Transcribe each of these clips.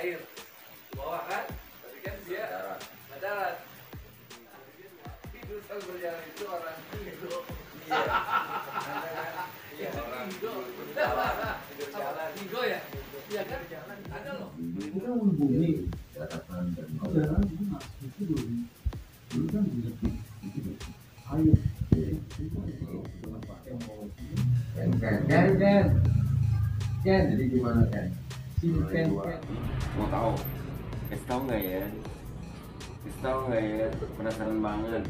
air bawah kan, tapi kan dia nggak darat. Tidur sambil berjalan itu orang Indo. Iya. Iya orang Indo. Indo ya? Iya kan? Ada loh. Itu kan menghubungi daratan dan udara itu masuk itu dulu kan bisa itu air kan jadi gimana kan mau tahu tahu nggak ya penasaran banget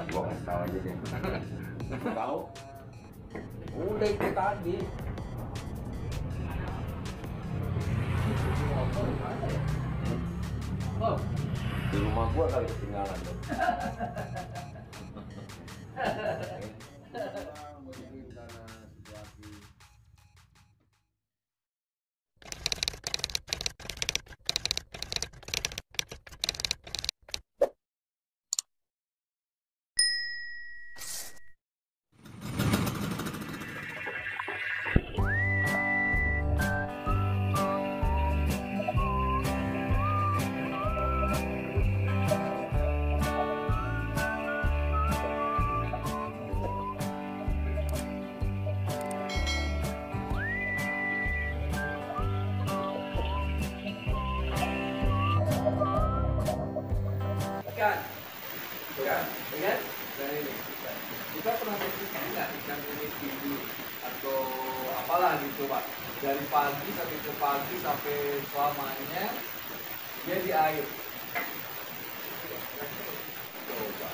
gua kasih tahu aja deh tahu udah itu tadi di rumah gua kali ketinggalan tuh. Ikan, ya? Dari ini. Kita pernah berpikir nggak ikan ini tidur atau apalah gitu Pak? Dari pagi sampai ke pagi sampai selamanya dia di air. Coba.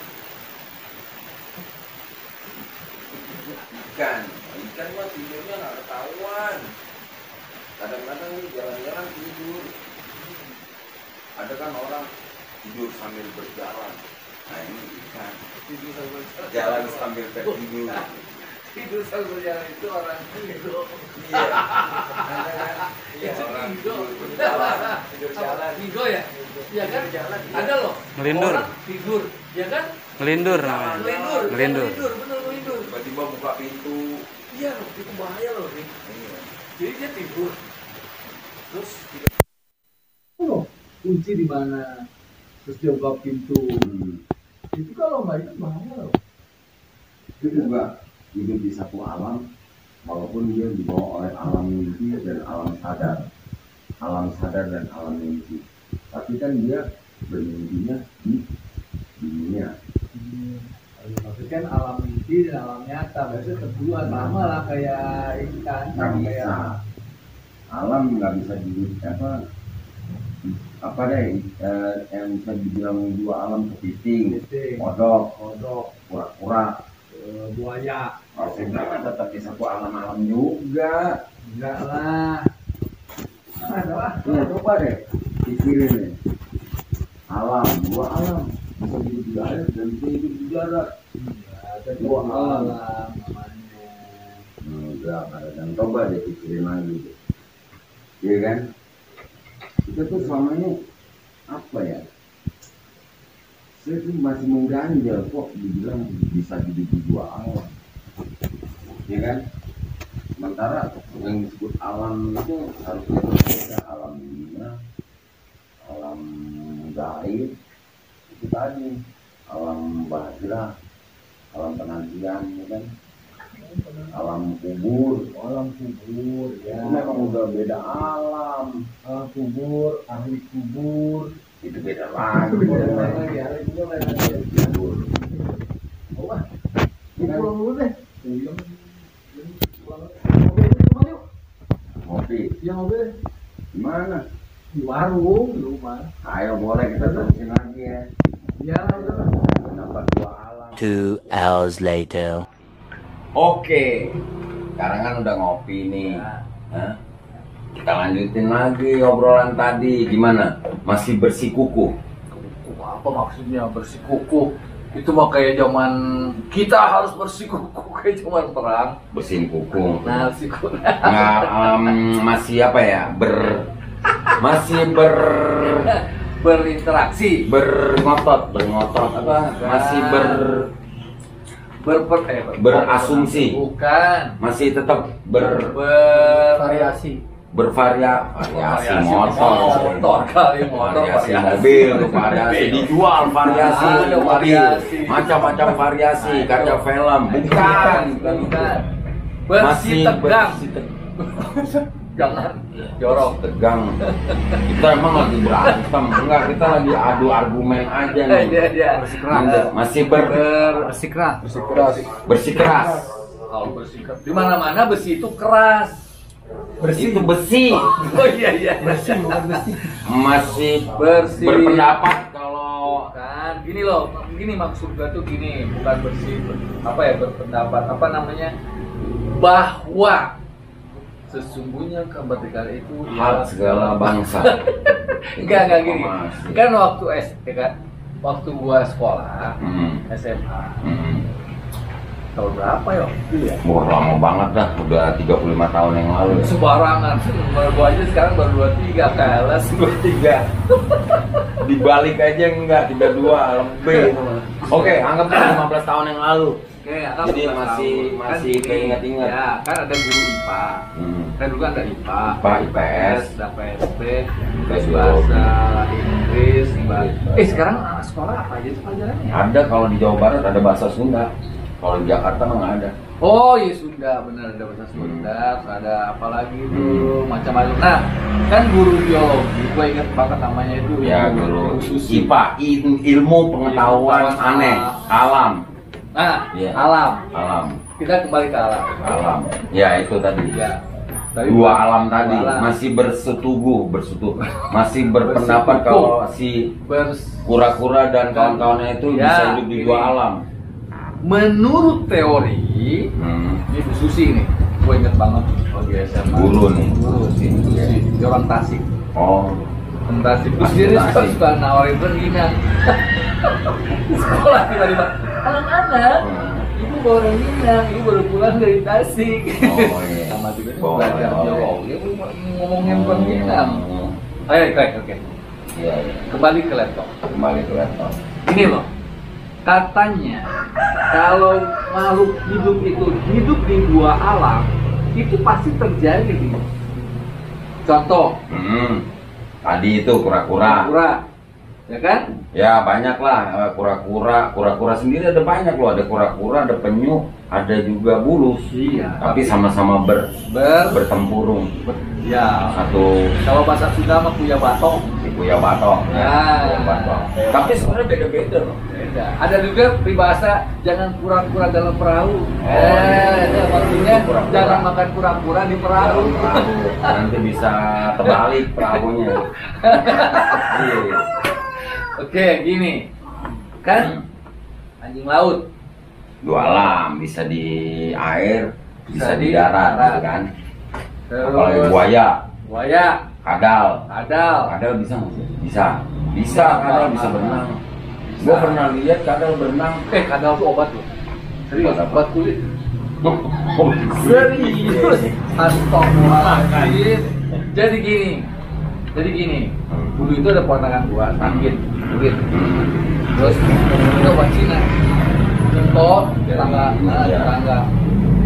Ikan mah tidurnya nggak ketahuan. Kadang-kadang nih jalan-jalan tidur. Ada kan orang tidur sambil berjalan. Nah ini ikan Tidur sambil jalan sambil tertidur. Tidur sambil berjalan itu orang Indo. Iya. Iya orang Indo. tidur jalan. Indo ya? Iya kan? Jalan. Ada loh. Melindur. Orang tidur, ya kan? Melindur namanya. Melindur. Melindur. Bener melindur. Tiba-tiba buka pintu. Iya loh, itu bahaya loh, Rik. Iya. Jadi dia tidur. Terus kunci di mana terus dia buka pintu itu kalau nggak itu bahaya loh. Itu juga hidup di satu alam walaupun dia dibawa oleh alam mimpi dan alam sadar dan alam mimpi, tapi kan dia bermimpinya di dunia. Maksudnya kan alam mimpi dan alam nyata biasanya kedua sama lah kayak ikan Nggak bisa alam nggak bisa yang bisa dibilang dua alam kepiting, kodok, kura-kura, buaya. maksudnya kan tetap di satu alam juga. Enggak lah. Coba deh pikirin deh, dua alam bisa hidup di air dan bisa hidup di darat. Dua alam namanya. Udah dan coba deh pikirin lagi deh. Iya kan? Kita tuh selamanya apa ya? Saya tuh masih mengganjal kok dibilang bisa hidup di dua alam, ya kan? Sementara yang disebut alam itu harusnya berbeda, alam dunia, alam gaib itu tadi, alam barzah, alam penantian, ya kan? Alam kubur ya. Itu memang udah beda alam. Alam kubur, ahli kubur Itu beda lagi. ahli kubur lain. Kubur. Wah, pulang dulu deh. Ngopi. Ya mobil Di mana? di warung di rumah. Ayo boleh kita terusin lagi ya. Ya udah. Kenapa dua alam? 2 hours later. Oke. Sekarang kan udah ngopi nih. Hah? Kita lanjutin lagi obrolan tadi. Gimana? Masih bersikukuh? apa maksudnya bersikukuh? Itu mah kayak zaman kita harus bersikukuh kayak zaman perang. Bersihin kuku. Nah, bersikukuh. Nggak, masih apa ya? Berinteraksi, Berngotot apa? Masih berasumsi. berasumsi. Bukan. Masih tetap Bervariasi. variasi motor kali motor, variasi mobil, variasi dijual, variasi Ada mobil, variasi. macam-macam variasi, kaca film, bukan. Bersih tegang. bersih Jangan jorok. tegang. Kita emang lagi berantem, enggak, kita lagi adu argumen aja nih. Iya. Masih Bersikeras. bersikeras. Kalau bersikeras. Di mana-mana besi itu keras. Itu besi. Oh iya. Masih Bersih. berpendapat kalau Kan gini loh, gini maksud gua tuh gini, bukan bersih apa ya, berpendapat apa namanya, bahwa sesungguhnya kemerdekaan itu hak segala bangsa. enggak gini. Informasi. Kan waktu SD kan, waktu gua sekolah Hmm. SMA Hmm. tahun berapa ya? Dulu ya. Wah, lama banget dah, udah 35 tahun yang lalu. Sembarangan, gua aja sekarang baru 23, keles 23. Dibalik aja enggak, 32 lebih. Oke, anggap 15 tahun yang lalu. Oke, Jadi masih keinget-inget. Ya, kan ada guru IPA. Kan dulu kan ada IPA, IPA, IPS, ada PSP, IPS bahasa Inggris, sekarang anak sekolah apa aja sih pelajarannya? Ada kalau di Jawa Barat ada bahasa Sunda. Kalau di Jakarta mah nggak ada. Oh iya, Sunda, benar, ada bahasa Sunda, ada apa lagi tuh, macam-macam. Nah, kan guru biologi, gue inget banget namanya itu. Ya, guru Susi. IPA, ilmu pengetahuan aneh, alam. Nah, Iya. alam. Kita kembali ke alam. Alam. Ya, itu tadi. Ya. Dua alam tadi alam. masih masih berpendapat kalau si kura-kura dan kawan-kawannya itu Ya, bisa hidup di dua ini. alam. Menurut teori, ini Bu Susi nih, gue inget banget waktu SMA. Guru nih. Guru sih, Susi, dia orang Tasik. Oh, Orang Tasik. Terus dia Tasik. suka nawarin rengginang. Sekolah tiba-tiba, anak-anak, ibu bawa rengginang, ibu baru pulang dari Tasik. Oh, iya. Sama juga dia Oh, belajar oh. biologi, dia ngomongin rengginang. Ayo, oke. Iya. Kembali ke laptop. Kembali ke laptop. Ini loh, katanya kalau makhluk hidup itu hidup di dua alam, itu pasti terjadi. Contoh, Tadi itu kura-kura. kura, ya kan? Ya banyak lah kura-kura sendiri ada banyak loh, ada kura-kura, ada penyu, ada juga bulus. Iya. Tapi sama-sama bertempurung. Ya. Satu Kalau bahasa Sunda mah punya batong. Kuya Batong. Ya. Kuya Batong. Tapi sebenarnya beda-beda loh. Beda. Ada juga peribahasa jangan kura-kura dalam perahu. iya. Maksudnya Kura-kura. jangan makan kura-kura di perahu. Nanti bisa terbalik perahunya. Iya. Oke, gini. Kan anjing laut. Dua alam, bisa di air, bisa Bisa di di darat, darat. gitu kan? Terus Apalagi buaya, buaya, kadal. kadal. Bisa nggak sih? Bisa kadal bisa berenang. Gua pernah lihat kadal berenang. Kadal tuh obat loh. Serius, Obat apa? obat kulit. Oh, Serius. Astagfirullahaladzim. Jadi gini. Dulu itu ada ponakan gua sakit kulit. Terus itu obat Cina. Contoh, tetangga.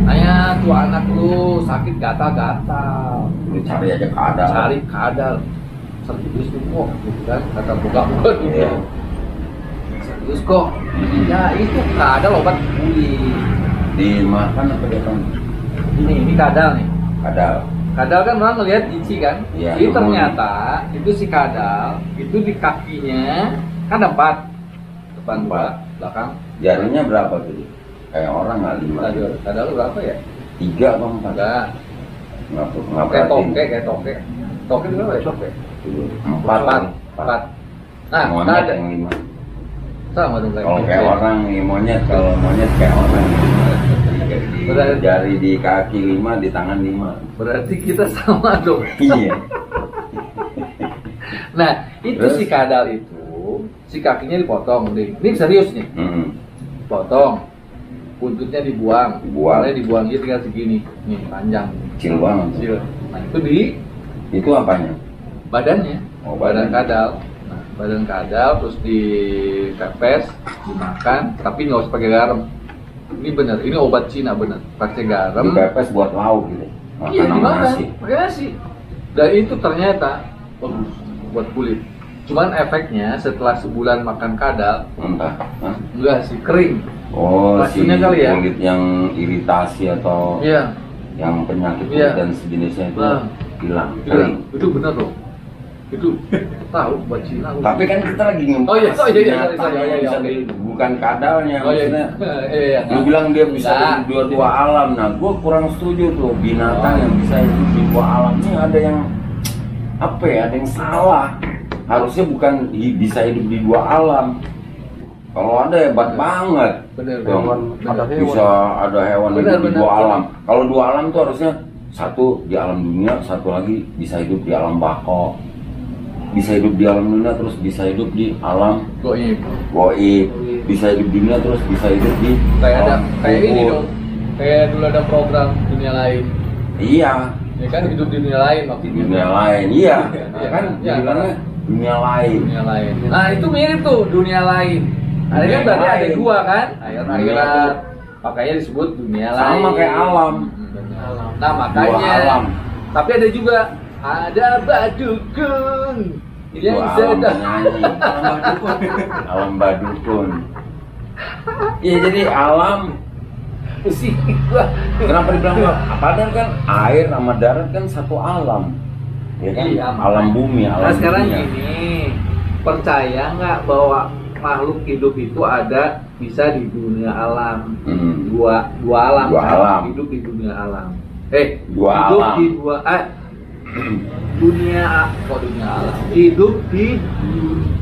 Nanya tuh anak lu sakit gatal-gatal. Lu cari aja kadal. Cari kadal. Serius tuh kok, gitu kan? Kata buka-buka gitu. Iya. Serius kok. Ya itu kadal obat kulit. Dimakan apa dia? Ini kadal nih. Kadal. Kadal kan orang ngelihat Ici kan, Iya, jadi betul. ternyata itu si kadal itu di kakinya kan ada 4, depan 2, belakang. Jarinya berapa tuh? Kayak orang nggak 5. Kadal lu berapa ya? 3 apa 4? Enggak, Nggak kayak perhatiin. toke. Toke itu berapa ya toke? 4. 4. Nah, Monyet ada yang 5. sama dong Kalau kayak orang nih monyet, kalau monyet kayak orang. Di jari di kaki 5, di tangan 5. Berarti kita sama dong. Iya. Nah, itu Terus? si kadal itu, si kakinya dipotong, nih. Ini serius nih. Potong, buntutnya dibuang, kepalanya dibuang gitu tinggal segini, nih panjang, Kecil banget. kecil. Nah itu di Itu apanya? badannya, Oh, badan badan. kadal. Nah, badan kadal terus dipepes, dimakan, tapi nggak usah pakai garam. Ini bener, ini obat Cina bener, pakai garam. Dipepes buat lauk gitu. Iya Makan sama dimakan, nasi. pakai nasi. Dan itu ternyata bagus buat kulit. Cuman efeknya setelah sebulan makan kadal, Entah. Hah? enggak sih, kering. Oh, si Racunnya kali ya? kulit yang iritasi atau Iya, yang penyakit kulit Iya. dan sejenisnya itu Ah. hilang. bilang, itu benar loh. Itu tahu buat Cina. Tapi kan kita lagi Oh iya, ngebahas iya, binatang sorry, yang iya, bisa oke. bukan kadalnya, Oh iya, maksudnya. iya. Lu bilang dia bisa Enggak. hidup dua-dua alam. Nah, gua kurang setuju tuh binatang Oh. yang bisa hidup di dua alam. Ini ada yang apa ya? Ada yang salah. Harusnya bukan bisa hidup di dua alam. Kalau ada hebat banget. Bener, Dong. ada Bisa ada hewan Bener, hidup di bener, dua bener. alam. Kalau dua alam tuh harusnya satu di alam dunia, satu lagi bisa hidup di alam bako. Bisa hidup di alam dunia terus bisa hidup di alam Goib. goib. Bisa hidup di dunia terus bisa hidup di Kayak ada, alam kayak ini kubur. dong. Kayak dulu ada program dunia lain. Iya, Ya kan hidup di dunia lain di maksudnya. dunia lain. Iya, Iya, kan iya. dibilangnya dunia lain. Dunia lain. Nah itu mirip tuh dunia lain. Ada kan Dunia berarti ada lain. dua kan? Dunia Akhirat. Makanya disebut dunia lain. Sama kayak alam. Benar. Nah Dua makanya. alam. Tapi ada juga ada badukun Itu yang alam sedang. penyanyi. Alam badukun. Iya, jadi alam. Pusing gua. Kenapa dibilang alam? Padahal kan air sama darat kan satu alam. Ya kan? Iya, Alam bumi, alam Nah sekarang dunia. gini, percaya nggak bahwa makhluk hidup itu ada bisa di dunia alam? Hmm. Dua alam. Dua kan? alam. Hidup di dunia alam. Dua hidup alam. di dunia alam. Hidup di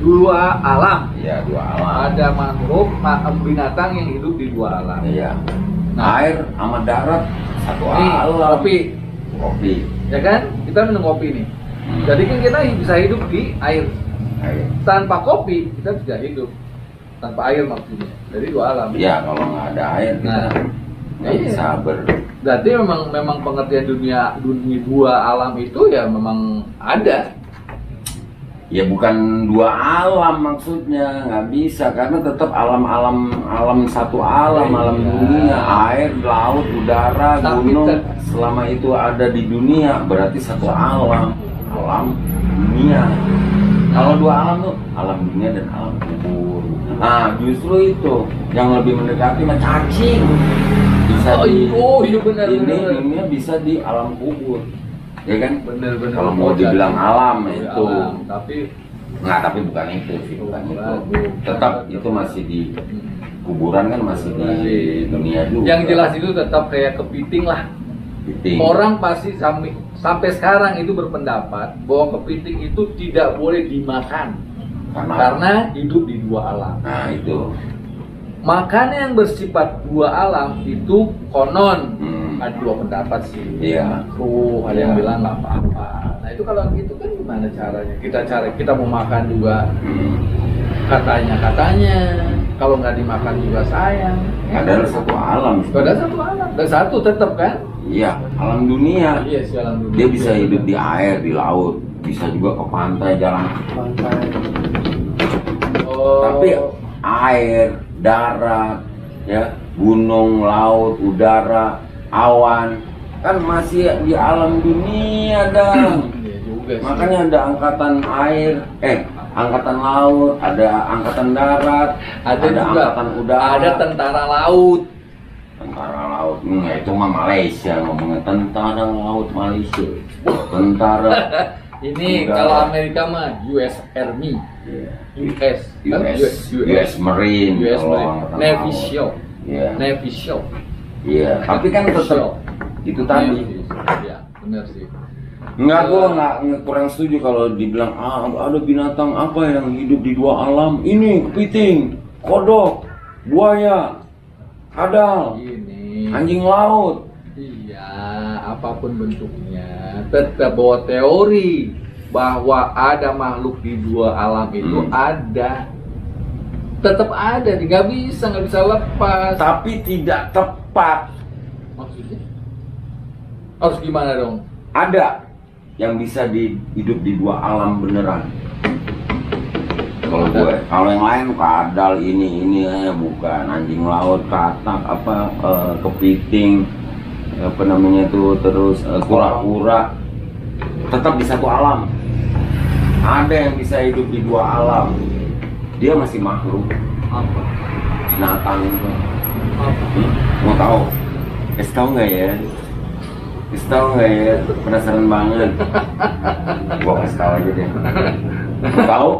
dua alam. Iya, dua alam. Ada makhluk, binatang yang hidup di dua alam. Iya. Nah. Air sama darat satu Nih, alam. kopi, Kopi. ya kan? Kita minum kopi nih. Jadi kan kita bisa hidup di air. Air. Tanpa kopi kita tidak hidup. Tanpa air maksudnya. Jadi dua alam. Iya, kalau nggak ada air kita Nah, nggak iya. bisa Berarti memang pengertian dunia dua alam itu ya memang ada. Ya bukan dua alam maksudnya, nggak bisa karena tetap alam satu alam, alam Iya. dunia, air, laut, udara, Tapi gunung. tet- Selama itu ada di dunia berarti satu alam dunia. Kalau dua alam tuh alam dunia dan alam kubur. Nah justru itu yang lebih mendekati sama cacing. Bisa iya benar ini benar. dunia bisa di alam kubur, ya kan? Benar. Kalau mau dibilang alam Iya, itu. alam. Tapi Nah, tapi bukan itu sih, bukan itu. Bukan. Tetap itu masih di kuburan kan masih di dunia juga. yang jelas itu tetap kayak kepiting lah. Kepiting. Orang pasti sampai sekarang itu berpendapat bahwa kepiting itu tidak boleh dimakan karena hidup di dua alam. Nah itu. Makanan yang bersifat dua alam itu konon ada dua pendapat sih. Iya. Ada yang Iya. bilang nggak apa-apa. Nah itu kalau gitu kan gimana caranya? Kita mau makan juga katanya kalau nggak dimakan juga sayang. Ada satu alam. Ada satu alam, dan satu tetap kan? Iya, alam dunia. Iya sih alam dunia. Dia bisa hidup di air, di laut, bisa juga ke pantai, jalan. Oh. Tapi air, darat, ya, gunung, laut, udara, awan, kan masih di alam dunia dah. Iya juga sih. Makanya ada angkatan air, angkatan laut, ada angkatan darat, ada juga angkatan udara, ada tentara laut. tentara laut. Itu mah Malaysia ngomongnya, tentara laut Malaysia, tentara. Ini Udara. kalau Amerika mah US Army, Iya. US, kan? US Marine, US kalau Marine, angkatan Navy laut. SEAL, Iya. Navy SEAL, Iya. Tapi kan tetap itu tadi. Iya, benar sih. Enggak, gua nggak kurang setuju kalau dibilang ada binatang apa yang hidup di dua alam. Ini kepiting, kodok, buaya, kadal, Ini, anjing laut. iya, apapun bentuknya, tetap bawa teori bahwa ada makhluk di dua alam itu ada, tetap ada, nggak bisa lepas. Tapi tidak tepat. Maksudnya harus gimana dong? Ada yang bisa hidup di dua alam beneran. Kalau gue, kalau yang lain kadal ini bukan anjing laut, katak kepiting, apa namanya tuh, terus kura-kura, tetap di satu alam. Ada yang bisa hidup di dua alam. Dia masih makhluk. Apa? Binatang itu. Apa? Mau tahu? Kasih tahu nggak ya? Kasih tahu nggak ya? Penasaran banget. Gua kasih tahu aja deh. Mau tahu?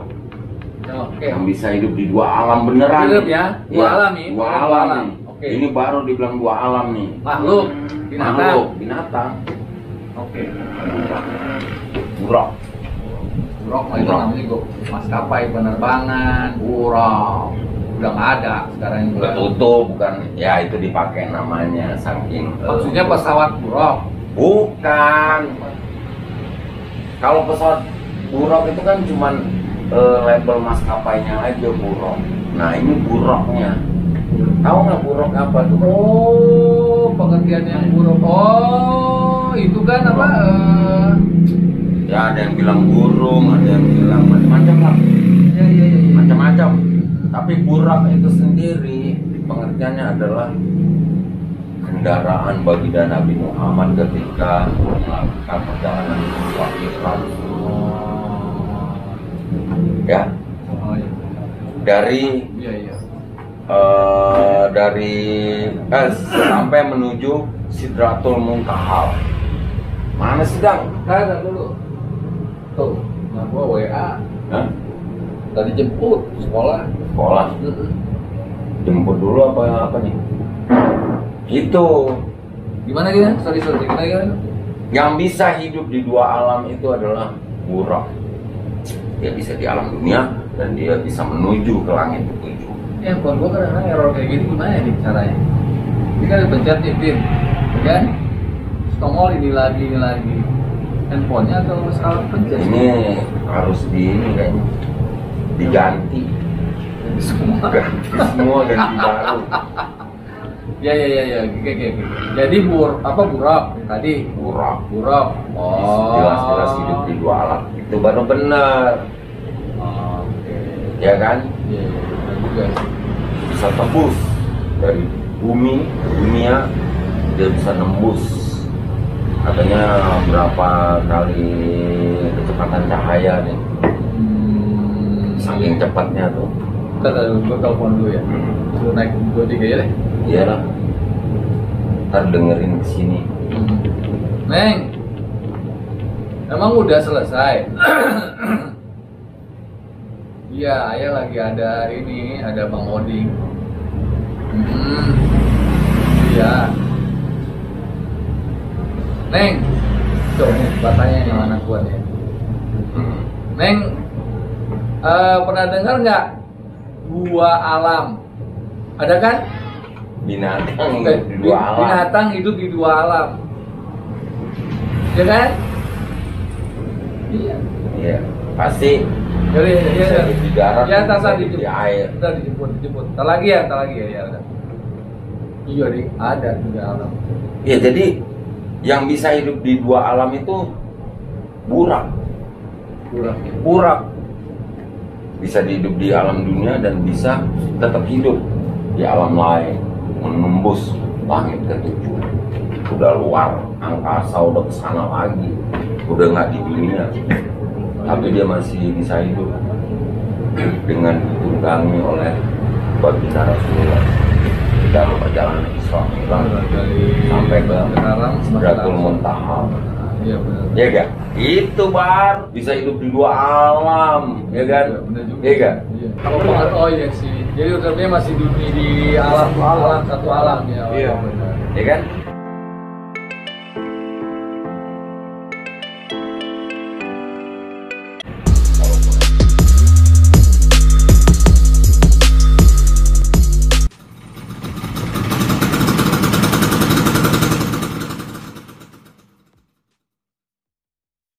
Oke. Yang bisa hidup di dua alam beneran. Hidup ya? Dua alam nih. Dua Dua alam alam. nih. Oke. Ini baru dibilang dua alam nih. Makhluk, binatang. Makhluk, binatang. Oke. Buruk. Buruk mah itu namanya gue maskapai penerbangan, buruk. Udah nggak ada sekarang itu. Udah tutup, bukan? Ya itu dipakai namanya saking. Maksudnya pesawat buruk. Bukan. Kalau pesawat buruk itu kan cuman label maskapainya aja buruk. Nah ini buruknya. Tahu nggak buruk apa tuh? Oh, pengertian yang buruk. Oh, itu kan apa? Ya ada yang bilang burung, ada yang bilang macam-macam lah. Ya, ya, ya, ya. Macam-macam. Tapi burak itu sendiri pengertiannya adalah kendaraan baginda Nabi Muhammad ketika melakukan perjalanan Islam. Ya, Oh, iya. dari Iya, iya. sampai menuju Sidratul Muntaha. Mana sedang? Tanya dulu. Tuh, nah gua WA. Hah? Tadi jemput sekolah. Sekolah. Jemput dulu apa nih? Itu Gimana gitu? Sorry, gimana? yang bisa hidup di dua alam itu adalah burak. Dia bisa di alam dunia dan dia bisa menuju ke langit ketujuh. Ya, handphone gua kadang-kadang error kayak gitu, gimana nih caranya? Ini kan pencet nih pin, kan? Tongol ini lagi. Handphonenya atau salah pencet? Ini harus kayaknya diganti. Semua. Ganti semua, ganti baru. Ya. Oke. Jadi burak tadi? Burak. Oh. Jelas hidup di dua alam. Itu baru benar. Oke. Ya kan? Iya, benar juga sih. Bisa tembus dari bumi ke dunia, dia bisa nembus katanya berapa kali kecepatan cahaya nih, saking cepatnya tuh. Ntar gue telepon dulu ya. Lu naik Gojek aja deh. Iyalah, ntar dengerin kesini. Neng, emang udah selesai? Iya, ayah lagi ada Bang Oding. Iya. Neng, tuh batanya yang mana kuat ya? Neng, pernah dengar nggak dua alam? Ada kan? Binatang hidup di dua alam. Binatang hidup di dua alam. Ya kan? Iya. Iya, pasti. Jadi Bisa hidup di darat, ya, bisa tak hidup di air. Ntar dijemput. Ntar lagi ya, ya udah. Iya nih, ada tiga alam. Ya jadi yang bisa hidup di dua alam itu burak. Bisa hidup di alam dunia dan bisa tetap hidup di alam lain, menembus langit ketujuh. Udah luar angkasa, udah kesana lagi, udah nggak di dunia, tapi dia masih bisa hidup dengan ditunggangi oleh baginda Rasulullah dalam perjalanan Islam sampai ke Sidratul Muntaha. Iya benar. Ya kan? Itu bar bisa hidup di dua alam, ya kan? Iya, benar juga. Ya kan? Iya. Oh iya sih. Jadi utamanya masih di alam satu alam ya. Iya. Benar. Ya kan?